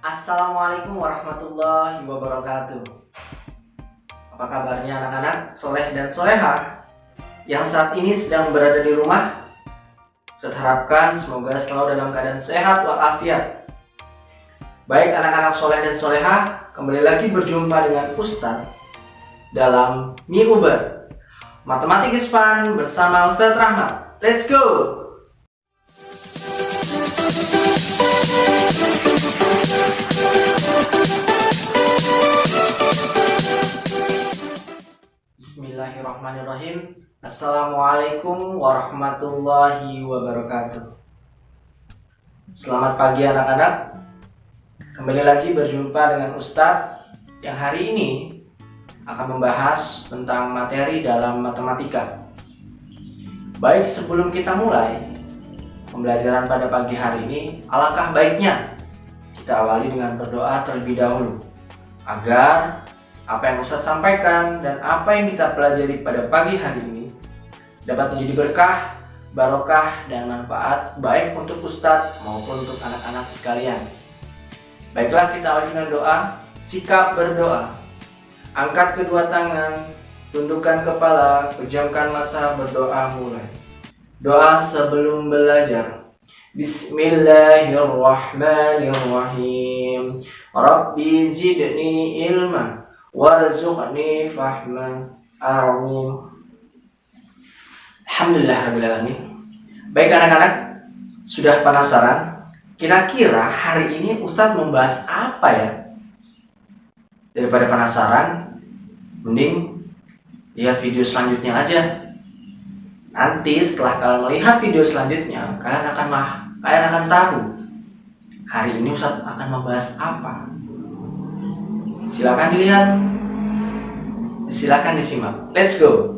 Assalamualaikum warahmatullahi wabarakatuh. Apa kabarnya anak-anak soleh dan soleha yang saat ini sedang berada di rumah? Ustaz harapkan semoga selalu dalam keadaan sehat walafiat. Baik anak-anak soleh dan soleha, kembali lagi berjumpa dengan Ustaz dalam Miuber Matematik Ispan bersama Ustaz Rahmat. Let's go! Bismillahirrahmanirrahim. Assalamualaikum warahmatullahi wabarakatuh. Selamat pagi anak-anak. Kembali lagi berjumpa dengan Ustadz yang hari ini akan membahas tentang materi dalam matematika. Baik, sebelum kita mulai pembelajaran pada pagi hari ini, alangkah baiknya kita awali dengan berdoa terlebih dahulu agar apa yang Ustadz sampaikan dan apa yang kita pelajari pada pagi hari ini dapat menjadi berkah, barokah, dan manfaat baik untuk Ustadz maupun untuk anak-anak sekalian. Baiklah, kita awali dengan doa. Sikap berdoa. Angkat kedua tangan, tundukkan kepala, pejamkan mata, berdoa mulai. Doa sebelum belajar. Bismillahirrahmanirrahim. Rabbi zidni ilma warzuqni fahman. Amin. Alhamdulillahirrahmanirrahim. Baik anak-anak, sudah penasaran? Kira-kira hari ini Ustadz membahas apa ya? Daripada penasaran, mending lihat video selanjutnya aja. Nanti setelah kalian melihat video selanjutnya, kalian akan tahu hari ini Ustadz akan membahas apa. Silakan dilihat, silakan disimak. Let's go.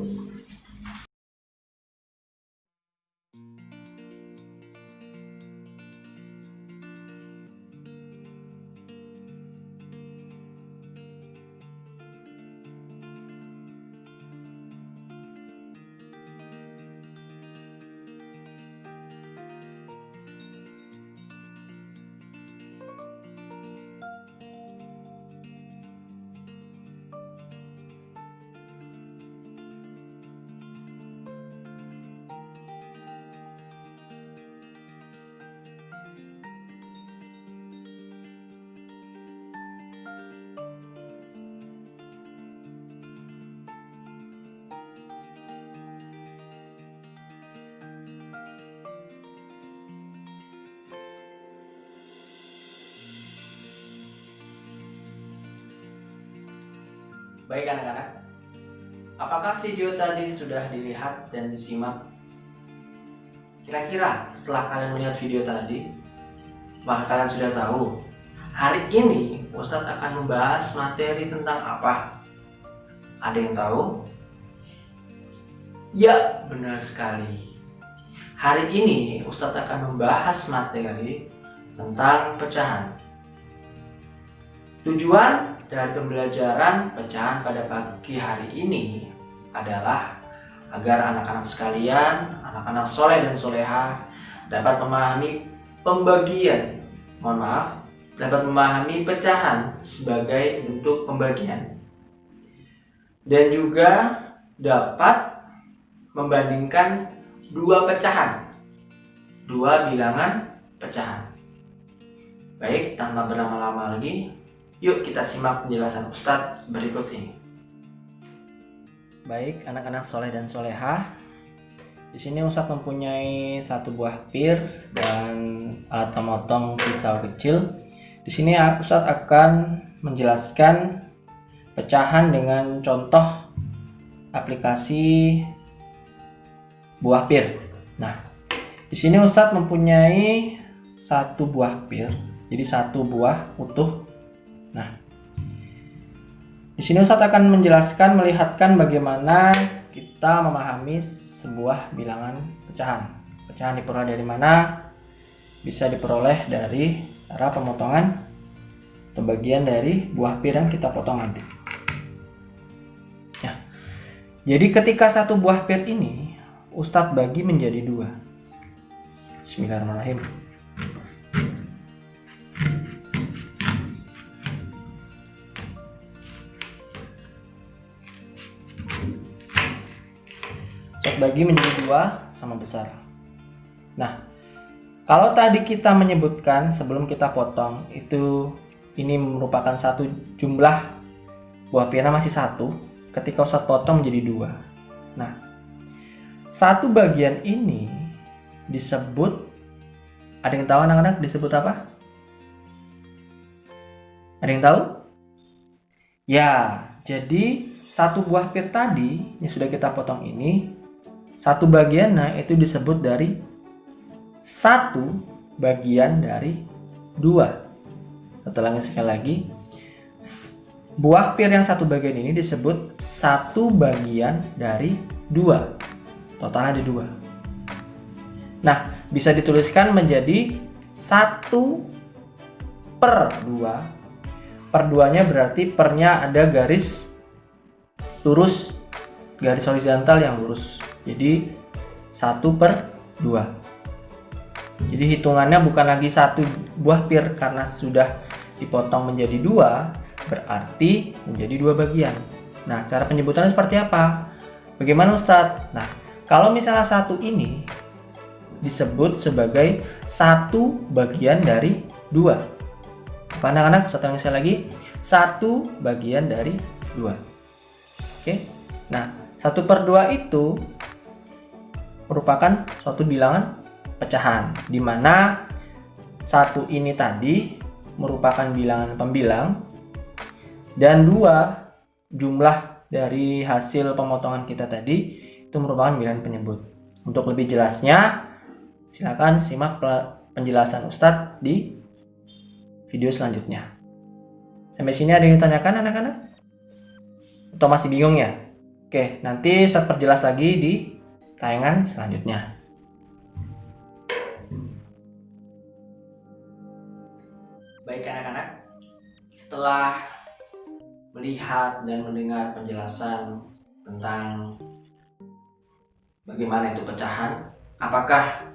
Baik anak-anak, apakah video tadi sudah dilihat dan disimak? Kira-kira setelah kalian melihat video tadi, maka kalian sudah tahu hari ini Ustadz akan membahas materi tentang apa? Ada yang tahu? Ya, benar sekali. Hari ini Ustadz akan membahas materi tentang pecahan. Tujuan dari pembelajaran pecahan pada pagi hari ini adalah agar anak-anak sekalian, anak-anak soleh dan soleha dapat memahami dapat memahami pecahan sebagai bentuk pembagian dan juga dapat membandingkan dua bilangan pecahan. Baik, tanpa berlama-lama lagi, yuk kita simak penjelasan Ustadz berikut ini. Baik, anak-anak soleh dan soleha, di sini Ustadz mempunyai satu buah pir dan alat pemotong pisau kecil. Di sini Ustadz akan menjelaskan pecahan dengan contoh aplikasi buah pir. Nah, di sini Ustadz mempunyai satu buah pir, jadi satu buah utuh. Nah, di sini Ustadz akan menjelaskan, melihatkan bagaimana kita memahami sebuah bilangan pecahan. Pecahan diperoleh dari mana? Bisa diperoleh dari cara pemotongan atau bagian dari buah pir yang kita potong nanti. Ya. Jadi ketika satu buah pir ini Ustadz bagi menjadi dua. Bismillahirrahmanirrahim. Ustaz bagi menjadi 2 sama besar. Nah, kalau tadi kita menyebutkan sebelum kita potong itu ini merupakan satu jumlah buah pira masih 1, ketika Ustaz potong menjadi 2. Nah, satu bagian ini disebut, ada yang tahu anak-anak disebut apa? Ada yang tahu? Ya, jadi satu buah pir tadi yang sudah kita potong ini, satu bagiannya itu disebut dari satu bagian dari 2. Setelah sekali lagi, buah pir yang satu bagian ini disebut satu bagian dari 2. Totalnya ada 2. Nah, bisa dituliskan menjadi 1/2. Per 2-nya berarti pernya ada garis lurus, garis horizontal yang lurus. Jadi 1/2. Jadi hitungannya bukan lagi satu buah pir karena sudah dipotong menjadi 2, berarti menjadi 2 bagian. Nah, cara penyebutannya seperti apa? Bagaimana Ustadz? Nah, kalau misalnya satu ini disebut sebagai satu bagian dari 2. Apa anak-anak? Saya lagi, satu bagian dari 2. Oke. Nah, 1/2 itu merupakan suatu bilangan pecahan, di mana satu ini tadi merupakan bilangan pembilang dan 2 jumlah dari hasil pemotongan kita tadi itu merupakan bilangan penyebut. Untuk lebih jelasnya, silakan simak penjelasan Ustadz di video selanjutnya. Sampai sini ada yang ditanyakan anak-anak? Atau masih bingung ya? Oke, nanti Ustadz perjelas lagi di tayangan selanjutnya. Baik anak-anak, setelah melihat dan mendengar penjelasan tentang bagaimana itu pecahan, apakah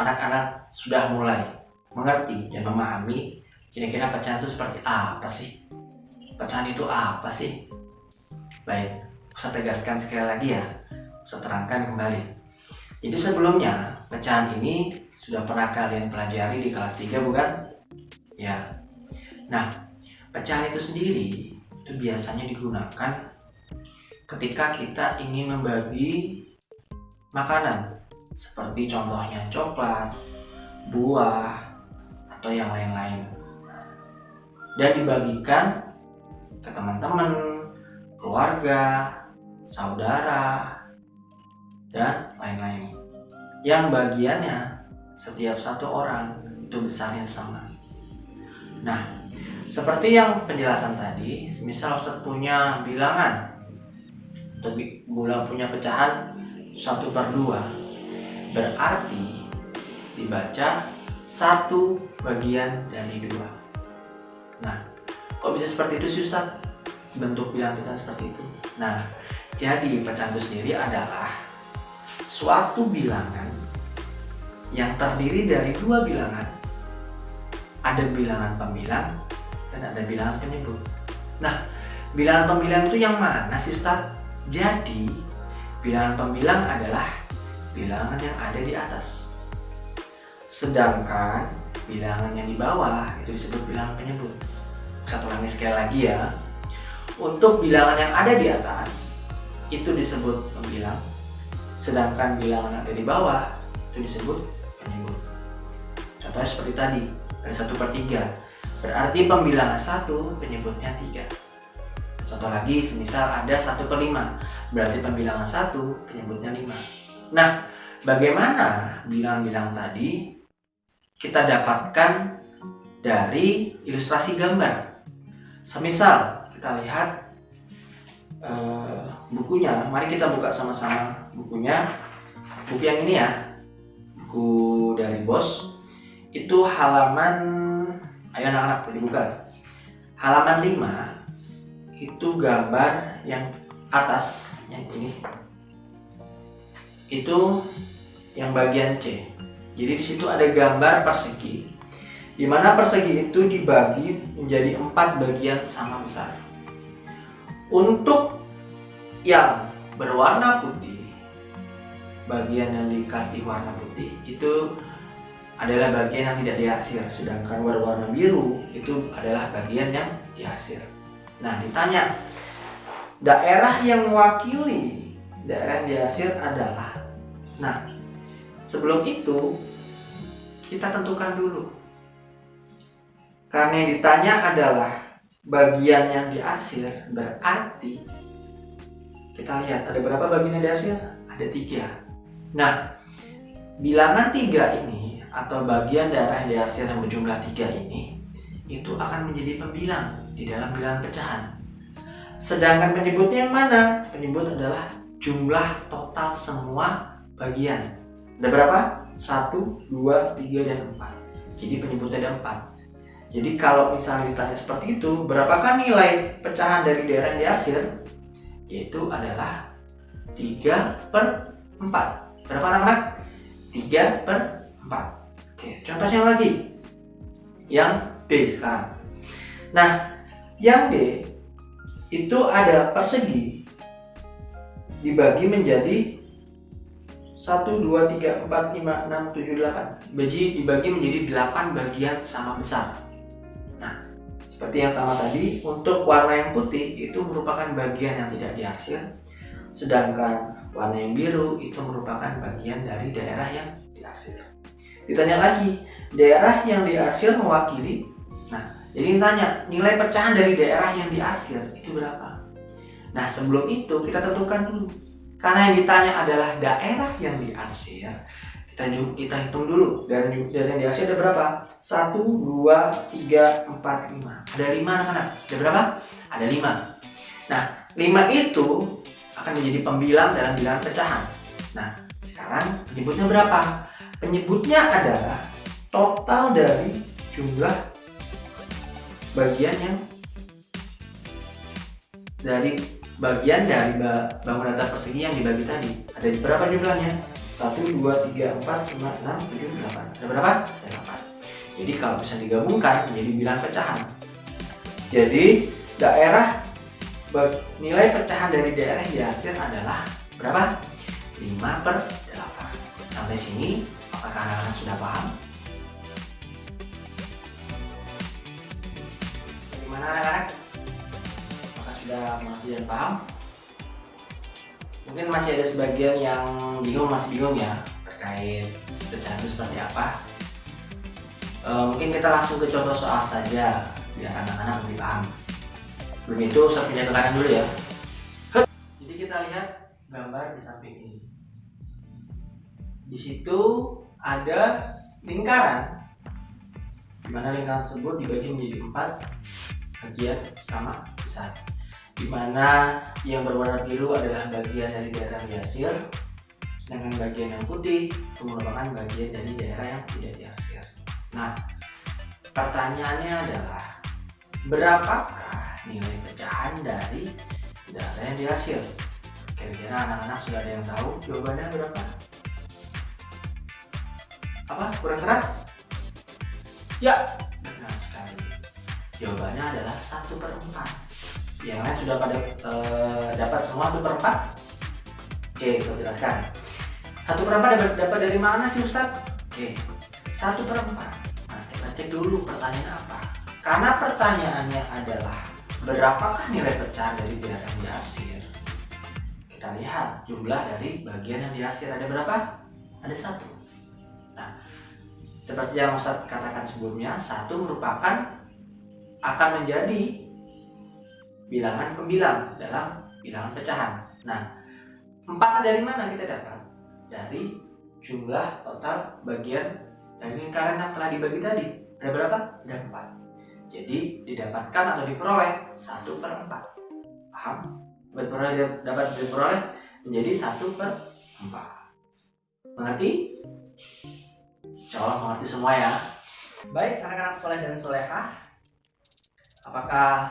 anak-anak sudah mulai mengerti dan memahami kira-kira pecahan itu seperti apa sih? Pecahan itu apa sih? Baik, saya tegaskan sekali lagi ya, saya terangkan kembali. Jadi sebelumnya, pecahan ini sudah pernah kalian pelajari di kelas 3 bukan? Ya. Nah, pecahan itu sendiri itu biasanya digunakan ketika kita ingin membagi makanan, seperti contohnya coklat, buah, atau yang lain-lain, dan dibagikan ke teman-teman, keluarga, saudara, dan lain-lain, yang bagiannya setiap satu orang itu besarnya sama. Nah, seperti yang penjelasan tadi, misal Ustadz punya bilangan atau punya pecahan 1/2, berarti dibaca 1 bagian dari 2. Nah, kok bisa seperti itu sih Ustadz? Bentuk bilangan pecahan seperti itu. Nah, jadi pecahan itu sendiri adalah suatu bilangan yang terdiri dari 2 bilangan. Ada bilangan pembilang dan ada bilangan penyebut. Nah, bilangan pembilang itu yang mana sih Ustadz? Jadi, bilangan pembilang adalah bilangan yang ada di atas. Sedangkan bilangan yang di bawah itu disebut bilangan penyebut. Satu ulangi sekali lagi ya. Untuk bilangan yang ada di atas itu disebut pembilang, sedangkan bilangan yang ada di bawah itu disebut penyebut. Contohnya seperti tadi, ada 1/3, berarti pembilangan 1, penyebutnya 3. Contoh lagi, semisal ada 1/5, berarti pembilangan 1, penyebutnya 5. Nah, bagaimana bilangan-bilangan tadi kita dapatkan dari ilustrasi gambar. Semisal kita lihat bukunya, mari kita buka sama-sama bukunya. Buku yang ini ya, buku dari Bos. Itu halaman, ayo anak-anak dibuka. Halaman 5 itu gambar yang atas, yang ini. Itu yang bagian C. Jadi di situ ada gambar persegi, di mana persegi itu dibagi menjadi 4 bagian sama besar. Untuk yang berwarna putih bagian yang dikasih warna putih itu adalah bagian yang tidak diarsir, sedangkan berwarna biru itu adalah bagian yang diarsir. Nah, ditanya daerah yang mewakili daerah yang diarsir adalah. Nah, sebelum itu kita tentukan dulu. Karena yang ditanya adalah bagian yang diarsir, berarti kita lihat ada berapa bagian yang diarsir? Ada 3. Nah, bilangan 3 ini atau bagian daerah yang diarsir yang berjumlah 3 ini itu akan menjadi pembilang di dalam bilangan pecahan. Sedangkan penyebutnya yang mana? Penyebut adalah jumlah total semua bagian. Ada berapa? 1, 2, 3, dan 4. Jadi penyebutnya ada 4. Jadi kalau misalnya ditanya seperti itu, berapakah nilai pecahan dari daerah yang diarsir? Yaitu adalah 3/4. Berapa anak-anak? 3/4. Oke, contohnya lagi. Yang D sekarang. Nah, yang D itu ada persegi dibagi menjadi 1, 2, 3, 4, 5, 6, 7, 8. Dibagi menjadi 8 bagian sama besar. Nah, seperti yang sama tadi, untuk warna yang putih itu merupakan bagian yang tidak diarsir, sedangkan warna yang biru itu merupakan bagian dari daerah yang diarsir. Ditanya lagi, daerah yang diarsir mewakili. Nah, jadi ditanya nilai pecahan dari daerah yang diarsir itu berapa? Nah, sebelum itu kita tentukan dulu. Karena yang ditanya adalah daerah yang diarsir, kita hitung dulu. Dan daerah yang diarsir ada berapa? 1, 2, 3, 4, 5. Ada 5 anak-anak. Ada berapa? Ada 5. Nah, 5 itu akan menjadi pembilang dalam bilangan pecahan. Nah, sekarang penyebutnya berapa? Penyebutnya adalah total dari jumlah bagian yang dari bangunan datar persegi yang dibagi tadi. Ada berapa jumlahnya? 1, 2, 3, 4, 5, 6, 7, 8. Ada berapa? Ada 8. Jadi kalau bisa digabungkan menjadi bilangan pecahan. Jadi nilai pecahan dari daerah yang diarsir adalah berapa? 5/8. Sampai sini apakah anak-anak sudah paham? Bagaimana anak-anak? Apakah sudah mengerti dan paham? Mungkin masih ada sebagian yang masih bingung ya terkait pecahan itu seperti apa. Mungkin kita langsung ke contoh soal saja biar anak-anak lebih paham. Sebelum itu saya pindah ke kanan dulu ya. Jadi kita lihat gambar di samping ini. Di situ ada lingkaran, di mana lingkaran tersebut dibagi menjadi 4 bagian sama besar. Di mana yang berwarna biru adalah bagian dari daerah yang diarsir, sedangkan bagian yang putih itu merupakan bagian dari daerah yang tidak diarsir. Nah, pertanyaannya adalah berapakah nilai pecahan dari daerah yang diarsir? Kira-kira anak-anak sudah ada yang tahu jawabannya berapa? Apa? Kurang keras? Ya, benar sekali. Jawabannya adalah 1/4. Yang lain sudah pada dapat semua 1/4? Oke, saya jelaskan. 1/4 dapat dari mana sih Ustadz? Oke, 1/4. Nah, kita cek dulu pertanyaan apa. Karena pertanyaannya adalah berapakah nilai pecahan dari daerah yang diarsir? Kita lihat jumlah dari bagian yang diarsir ada berapa? Ada 1. Nah, seperti yang Ustadz katakan sebelumnya, 1 merupakan akan menjadi bilangan pembilang dalam bilangan pecahan. Nah, 4 dari mana kita dapat? Dari jumlah total bagian dari lingkaran yang telah dibagi tadi. Ada berapa? Ada 4. Jadi didapatkan atau diperoleh 1/4. Paham? Dapat diperoleh menjadi 1/4. Mengerti? Insya Allah mengerti semua ya. Baik anak-anak soleh dan solehah, apakah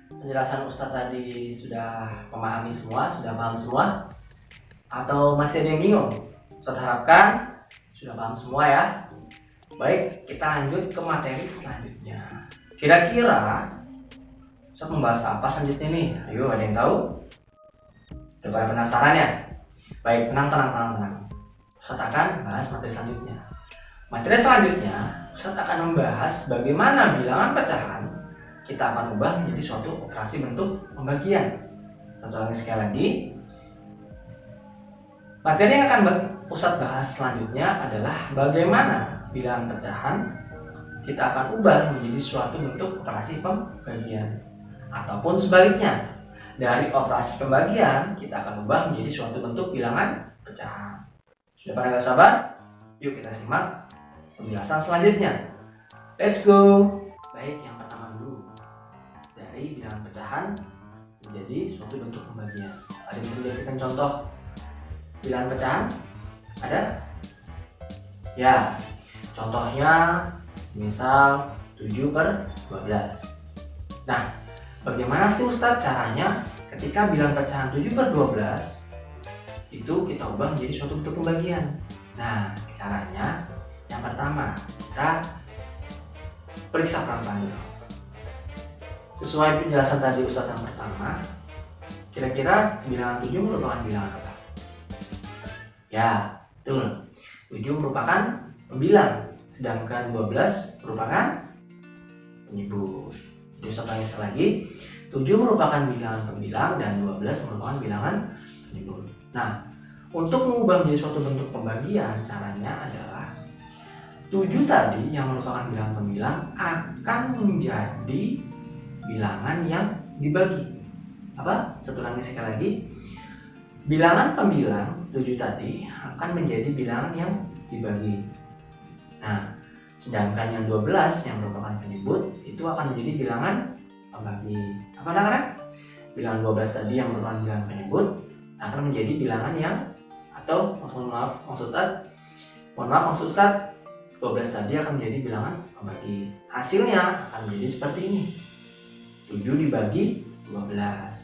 penjelasan Ustadz tadi sudah memahami semua, sudah paham semua? Atau masih ada yang bingung? Ustadz harapkan sudah paham semua ya. Baik, kita lanjut ke materi selanjutnya. Kira-kira Ustadz membahas apa selanjutnya nih? Ayo, ada yang tahu? Udah pada penasaran ya? Baik, tenang. Ustadz akan bahas materi selanjutnya. Materi selanjutnya, Ustadz akan membahas bagaimana bilangan pecahan kita akan ubah menjadi suatu operasi bentuk pembagian. Sekali lagi, materi yang akan Ustadz bahas selanjutnya adalah bagaimana bilangan pecahan kita akan ubah menjadi suatu bentuk operasi pembagian. Ataupun sebaliknya, dari operasi pembagian kita akan ubah menjadi suatu bentuk bilangan pecahan. Sudah pada nggak sabar? Yuk kita simak penjelasan selanjutnya. Let's go! Baik, yang pertama dulu. Dari bilangan pecahan menjadi suatu bentuk pembagian. Ada yang bisa dijadikan contoh bilangan pecahan? Ada? Ya, contohnya misal 7/12. Nah, bagaimana sih Ustadz caranya ketika bilangan pecahan 7/12 itu kita ubah menjadi suatu bentuk pembagian? Nah, caranya yang pertama, kita periksa pelan-pelan dulu. Sesuai penjelasan tadi Ustadz yang pertama, kira-kira bilangan 7 merupakan bilangan apa? Ya, betul. 7 merupakan pembilang, sedangkan 12 merupakan penyebut. Jadi Ustadz tanya lagi, 7 merupakan bilangan pembilang dan 12 merupakan bilangan penyebut. Nah, untuk mengubah menjadi suatu bentuk pembagian, caranya adalah 7 tadi yang merupakan bilangan pembilang akan menjadi bilangan yang dibagi. Apa? Sekali lagi. Bilangan pembilang 7 tadi akan menjadi bilangan yang dibagi. Nah, sedangkan yang 12 yang merupakan penyebut itu akan menjadi bilangan pembagi. Apa anak-anak? Bilangan 12 tadi yang merupakan bilangan penyebut akan menjadi bilangan yang, atau maksud Ustadz 12 tadi akan menjadi bilangan pembagi. Hasilnya akan menjadi seperti ini. 7 dibagi 12.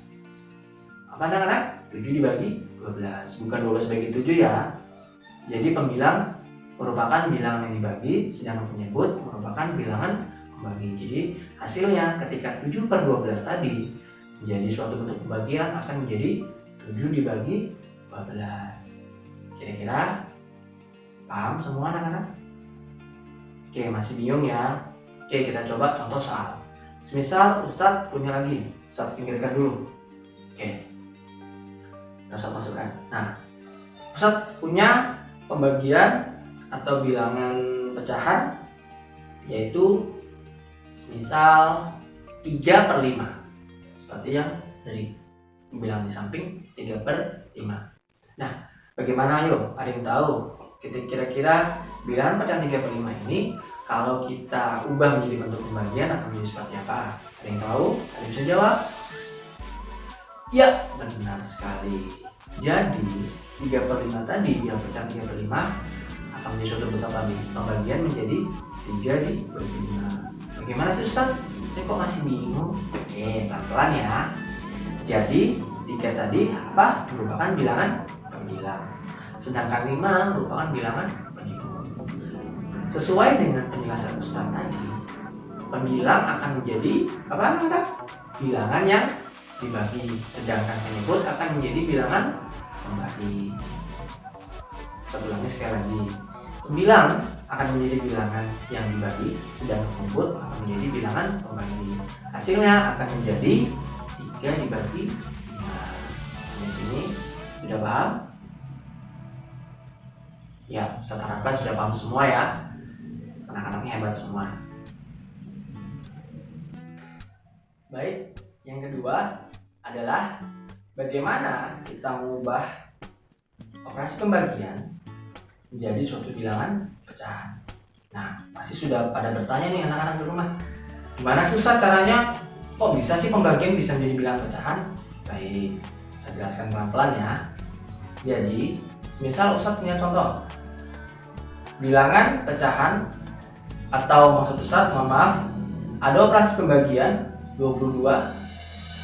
Apa anak-anak? 7 dibagi 12. Bukan 12 bagi 7 ya. Jadi pembilang merupakan bilangan yang dibagi, sedangkan penyebut merupakan bilangan pembagi. Jadi hasilnya ketika 7/12 tadi menjadi suatu bentuk pembagian akan menjadi 7 dibagi 12. Kira-kira paham semua anak-anak? Oke, masih bingung ya? Oke, kita coba contoh soal. Semisal Ustadz punya lagi, Ustadz pinggirkan dulu. Oke, Ustadz masukkan. Nah, Ustadz punya pembagian atau bilangan pecahan yaitu misal 3/5, seperti yang dari bilangan di samping 3/5. Nah, bagaimana ayo? Ada yang tahu kira-kira bilangan pecahan 3/5 ini kalau kita ubah menjadi bentuk pembagian akan menjadi seperti apa? Ada yang tahu? Ada yang bisa jawab? Ya, benar sekali. Jadi 3/5 tadi yang pecahan 3/5 akan menjadi suatu bentuk pembagian menjadi 3 dibagi 5. Bagaimana sih Ustaz? Saya kok masih bingung? Pelan-pelan ya. Jadi 3 tadi apa? Merupakan bilangan pembilang. Sedangkan 5 merupakan bilangan penyebut. Sesuai dengan penjelasan Ustaz tadi, pembilang akan menjadi apa namanya? Bilangan yang dibagi, sedangkan penyebut akan menjadi bilangan pembagi. Saya ulangi sekali lagi. Pembilang akan menjadi bilangan yang dibagi, sedangkan penyebut akan menjadi bilangan pembagi. Hasilnya akan menjadi 3 dibagi 5. Di sini sudah paham? Ya, saya harapkan sudah paham semua ya. Anak-anaknya hebat semua. Baik, yang kedua adalah bagaimana kita mengubah operasi pembagian menjadi suatu bilangan pecahan. Nah, pasti sudah pada bertanya nih anak-anak di rumah, gimana susah caranya? Kok bisa sih pembagian bisa menjadi bilangan pecahan? Baik, saya jelaskan pelan-pelan ya. Jadi, misal Ustadz punya contoh bilangan pecahan, atau maksud Ustadz, mohon maaf, ada operasi pembagian 22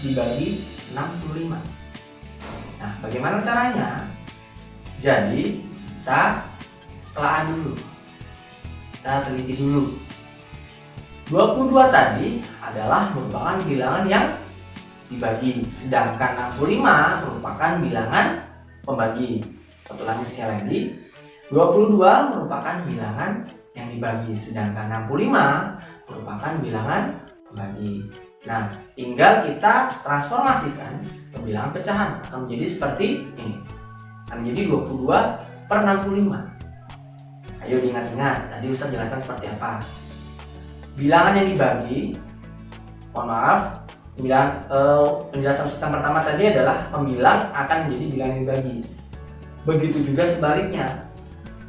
dibagi 65. Nah, bagaimana caranya? Jadi, kita telah dulu, kita teliti dulu. 22 tadi adalah merupakan bilangan yang dibagi, sedangkan 65 merupakan bilangan pembagi. Satu lagi sekali lagi, 22 merupakan bilangan yang dibagi, sedangkan 65 merupakan bilangan pembagi. Nah, tinggal kita transformasikan ke bilangan pecahan, akan menjadi seperti ini. Akan menjadi 22 per 65. Ayo diingat-ingat, tadi Ustaz jelaskan seperti apa. Bilangan yang dibagi, mohon maaf, penjelasan Ustaz yang pertama tadi adalah pembilang akan menjadi bilangan yang dibagi. Begitu juga sebaliknya,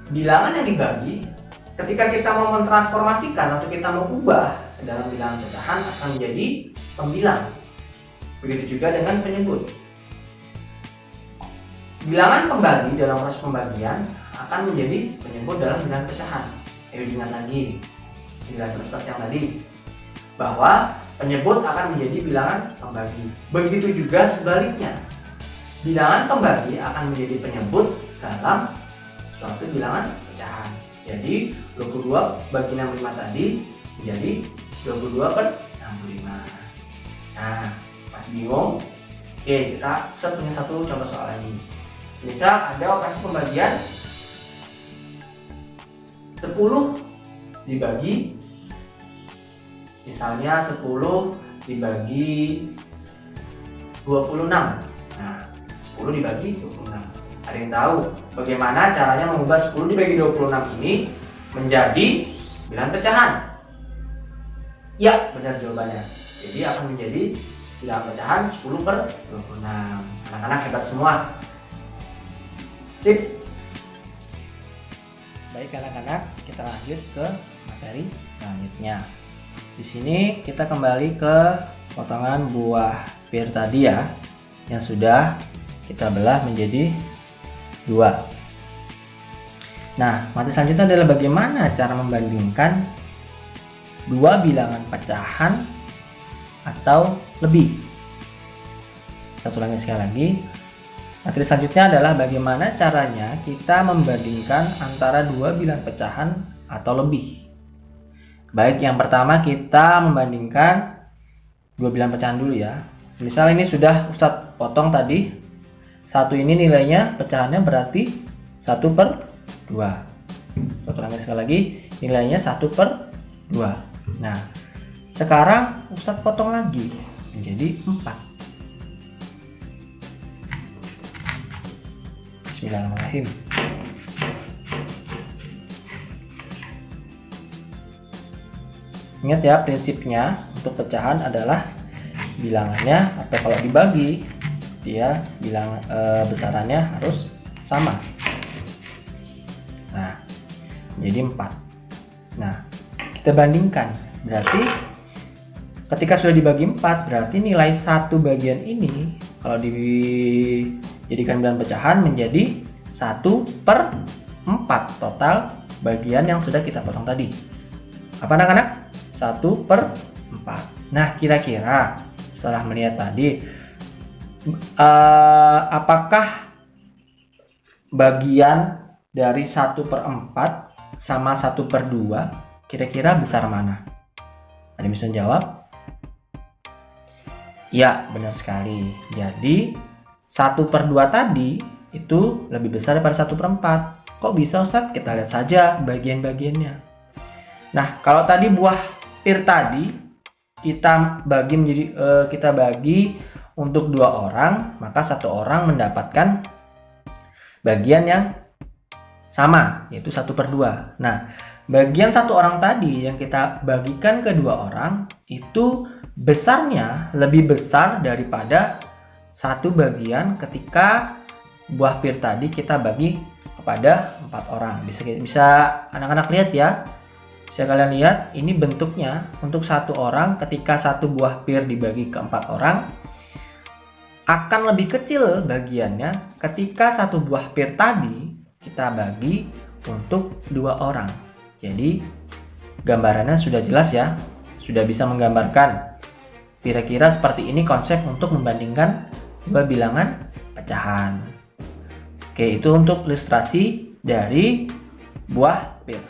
bilangan yang dibagi ketika kita mau mentransformasikan atau kita mau ubah ke dalam bilangan pecahan akan menjadi pembilang. Begitu juga dengan penyebut. Bilangan pembagi dalam proses pembagian akan menjadi penyebut dalam bilangan pecahan. Ayo ingat lagi penjelasan Ustaz yang tadi, bahwa penyebut akan menjadi bilangan pembagi. Begitu juga sebaliknya, bilangan pembagi akan menjadi penyebut dalam suatu bilangan pecahan. Jadi 22 bagi 65 tadi menjadi 22 per 65. Nah, masih bingung? Oke, kita punya satu contoh soal lagi. Misal ada operasi pembagian 10 dibagi, misalnya 10 dibagi 26. Nah, 10 dibagi 26. Ada yang tahu bagaimana caranya mengubah 10 dibagi 26 ini menjadi bilangan pecahan? Ya, benar jawabannya. Jadi akan menjadi bilangan pecahan 10 per 26. Anak-anak hebat semua. Sip. Baik anak-anak, kita lanjut ke materi selanjutnya. Di sini kita kembali ke potongan buah pir tadi ya, yang sudah kita belah menjadi 2. Nah, materi selanjutnya adalah bagaimana cara membandingkan dua bilangan pecahan atau lebih. Saya ulangi sekali lagi. Materi selanjutnya adalah bagaimana caranya kita membandingkan antara dua bilangan pecahan atau lebih. Baik, yang pertama kita membandingkan dua bilangan pecahan dulu ya. Misal ini sudah Ustadz potong tadi. Satu ini nilainya pecahannya berarti 1 per 2. Satu sekali lagi, nilainya 1 per 2. Nah, sekarang Ustadz potong lagi menjadi 4. Bismillahirrahmanirrahim. Ingat ya, prinsipnya untuk pecahan adalah bilangannya atau kalau dibagi dia besarannya harus sama. Nah, jadi 4. Nah, kita bandingkan. Berarti ketika sudah dibagi 4, berarti nilai satu bagian ini kalau dijadikan bilangan pecahan menjadi 1 per 4 total bagian yang sudah kita potong tadi. Apa anak-anak? 1 per 4. Nah, kira-kira setelah melihat tadi, apakah bagian dari 1 per 4 sama 1 per 2 kira-kira besar mana? Ada yang bisa jawab? Ya, benar sekali. Jadi 1 per 2 tadi itu lebih besar daripada 1 per 4. Kok bisa Ustadz? Kita lihat saja bagian-bagiannya. Nah, kalau tadi buah pir tadi kita bagi untuk 2 orang, maka 1 orang mendapatkan bagian yang sama, yaitu 1 per 2. Nah, bagian 1 orang tadi yang kita bagikan ke 2 orang itu besarnya lebih besar daripada 1 bagian ketika buah pir tadi kita bagi kepada 4 orang. Bisa anak-anak lihat ya. Bisa kalian lihat, ini bentuknya untuk 1 orang ketika 1 buah pir dibagi ke 4 orang akan lebih kecil bagiannya ketika 1 buah pir tadi kita bagi untuk 2 orang. Jadi gambarannya sudah jelas ya, sudah bisa menggambarkan kira-kira seperti ini konsep untuk membandingkan dua bilangan pecahan. Oke, itu untuk ilustrasi dari buah pir.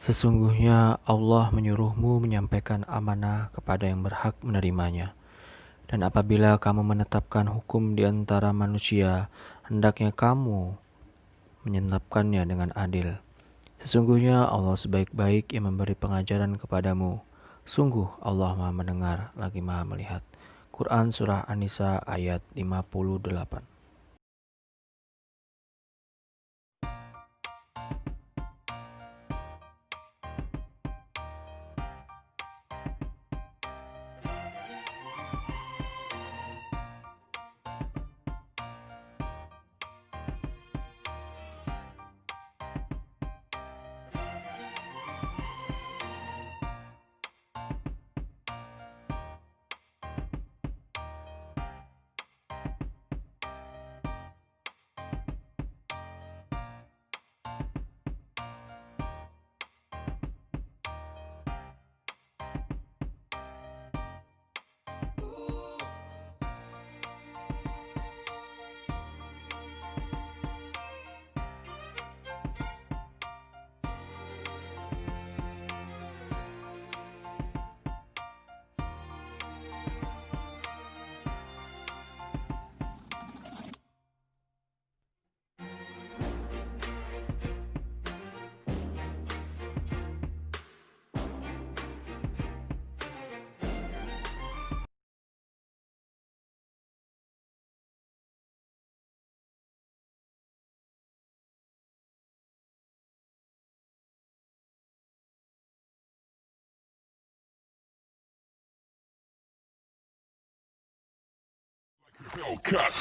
Sesungguhnya Allah menyuruhmu menyampaikan amanah kepada yang berhak menerimanya. Dan apabila kamu menetapkan hukum di antara manusia, hendaknya kamu menetapkannya dengan adil. Sesungguhnya Allah sebaik-baik yang memberi pengajaran kepadamu. Sungguh Allah Maha mendengar lagi Maha melihat. Quran Surah An-Nisa ayat 58. Hellcat.